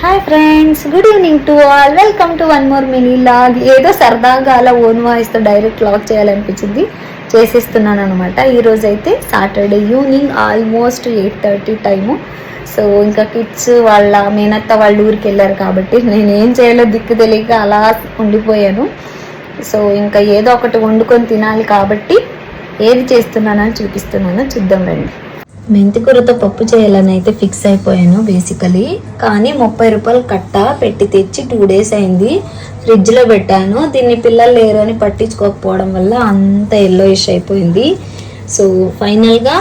Hi friends, good evening to all. Welcome to one more mini log. ఏదో సరదాగా అలా own వాయిస్తో direct log చేయాలనిపించింది, చేసేస్తున్నాను అనమాట. ఈరోజు అయితే Saturday evening almost 8:30 time. So ఇంకా కిడ్స్ వాళ్ళ మేనత్త వాళ్ళ ఊరికి వెళ్ళారు కాబట్టి నేను ఏం చేయాలో దిక్కు తెలియక అలా ఉండిపోయాను. సో ఇంకా ఏదో ఒకటి వండుకొని తినాలి కాబట్టి ఏది చేస్తున్నానని చూపిస్తున్నాను, చూద్దాం రండి. మెంతికూరతో పప్పు చేయాలని అయితే ఫిక్స్ అయిపోయాను బేసికలీ. కానీ 30 రూపాయలు కట్ట పెట్టి తెచ్చి 2 days అయింది. ఫ్రిడ్జ్లో పెట్టాను. దీన్ని పిల్లలు లేరు అని పట్టించుకోకపోవడం వల్ల అంత ఎల్లోయిష్ అయిపోయింది. సో ఫైనల్గా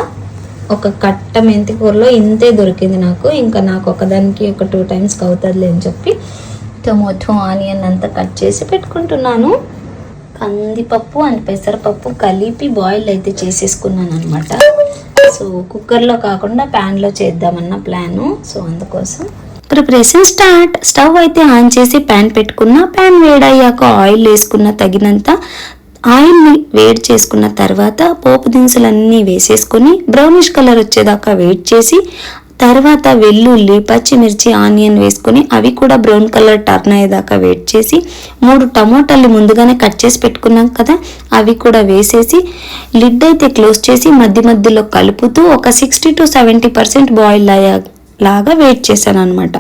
ఒక కట్ట మెంతికూరలో ఇంతే దొరికింది నాకు. ఇంకా నాకు ఒకదానికి ఒక 2 times అవుతుందిలే అని చెప్పి టొమాటో ఆనియన్ అంతా కట్ చేసి పెట్టుకుంటున్నాను. కందిపప్పు అండ్ పెసరపప్పు కలిపి బాయిల్ అయితే చేసేసుకున్నాను అనమాట. సో కుక్కర్లో కాకుండా ప్యాన్లో చేద్దామన్న ప్లాను. సో అందుకోసం ప్రిపరేషన్ స్టార్ట్. స్టవ్ అయితే ఆన్ చేసి ప్యాన్ పెట్టుకున్న. ప్యాన్ వేడయ్యాక ఆయిల్ వేసుకున్న, తగినంత ఆయిల్ని వేడి చేసుకున్న తర్వాత పోపు దినుసులన్నీ వేసేసుకొని బ్రౌనిష్ కలర్ వచ్చేదాకా వెయిట్ చేసి తర్వాత వెల్లుల్లి, పచ్చిమిర్చి, ఆనియన్ వేసుకొని అవి కూడా బ్రౌన్ కలర్ టర్న్ అయ్యేదాకా వెయిట్ చేసి 3 టమోటాలు ముందుగానే కట్ చేసి పెట్టుకున్నాం కదా, అవి కూడా వేసేసి లిడ్ అయితే క్లోజ్ చేసి మధ్య మధ్యలో కలుపుతూ ఒక 60 to 70% బాయిల్ లాగా వెయిట్ చేశాను అనమాట.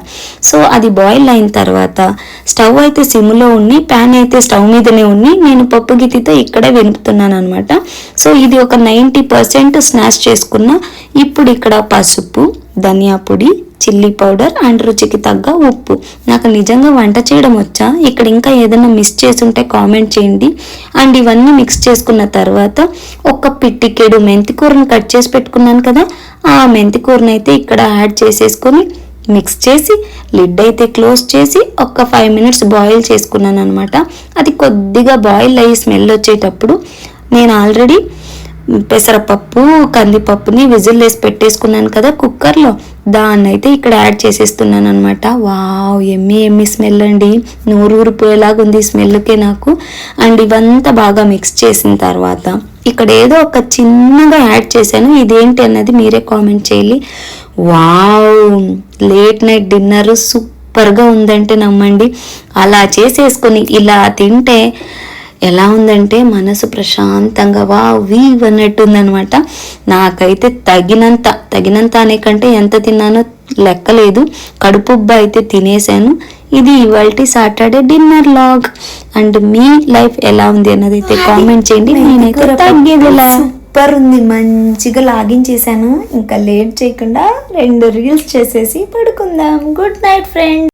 సో అది బాయిల్ అయిన తర్వాత స్టవ్ అయితే సిమ్లో ఉండి ప్యాన్ అయితే స్టవ్ మీదనే ఉండి నేను పప్పు గిత్తితో ఇక్కడే వెనుపుతున్నాను అనమాట. సో ఇది ఒక 90% స్నాష్ చేసుకున్న. ఇప్పుడు ఇక్కడ పసుపు, ధనియా పొడి, చిల్లీ పౌడర్ అండ్ రుచికి తగ్గ ఉప్పు. నాకు నిజంగా వంట చేయడం వచ్చా, ఇక్కడ ఇంకా ఏదైనా మిస్ చేసుంటే కామెంట్ చేయండి. అండ్ ఇవన్నీ మిక్స్ చేసుకున్న తర్వాత ఒక పిట్టికేడు మెంతికూరను కట్ చేసి పెట్టుకున్నాను కదా, ఆ మెంతికూరను అయితే ఇక్కడ యాడ్ చేసేసుకొని మిక్స్ చేసి లిడ్ అయితే క్లోజ్ చేసి ఒక 5 minutes బాయిల్ చేసుకున్నాను అనమాట. అది కొద్దిగా బాయిల్ అయ్యి స్మెల్ వచ్చేటప్పుడు నేను ఆల్రెడీ పెసరపప్పు, కందిపప్పుని విజిల్ వేసి పెట్టేసుకున్నాను కదా కుక్కర్లో, దాన్ని అయితే ఇక్కడ యాడ్ చేసేస్తున్నాను అనమాట. వావ్, ఎమ్మి స్మెల్ అండి, నోరు ఊరిపోయేలాగా ఉంది స్మెల్కే నాకు. అండ్ ఇవంతా బాగా మిక్స్ చేసిన తర్వాత ఇక్కడ ఏదో ఒక చిన్నగా యాడ్ చేశాను, ఇదేంటి అన్నది మీరే కామెంట్ చేయాలి. వావ్, లేట్ నైట్ డిన్నర్ సూపర్గా ఉందంటే నమ్మండి. అలా చేసేసుకొని ఇలా తింటే ఎలా ఉందంటే మనసు ప్రశాంతంగా వీవ్ అన్నట్టుందనమాట. నాకైతే తగినంత అనే కంటే ఎంత తిన్నానో లెక్కలేదు. కడుపుబ్బ అయితే తినేసాను. ఇది ఇవాల్టి సాటర్డే డిన్నర్ లాగ్. అండ్ మీ లైఫ్ ఎలా ఉంది అన్నది అయితే కామెంట్ చేయండి. నేనైతే తగ్గేదిలా సూపర్ ఉంది, మంచిగా లాగిన్ చేశాను. ఇంకా లేట్ చేయకుండా 2 reels చేసేసి పడుకుందాం. Good night friends.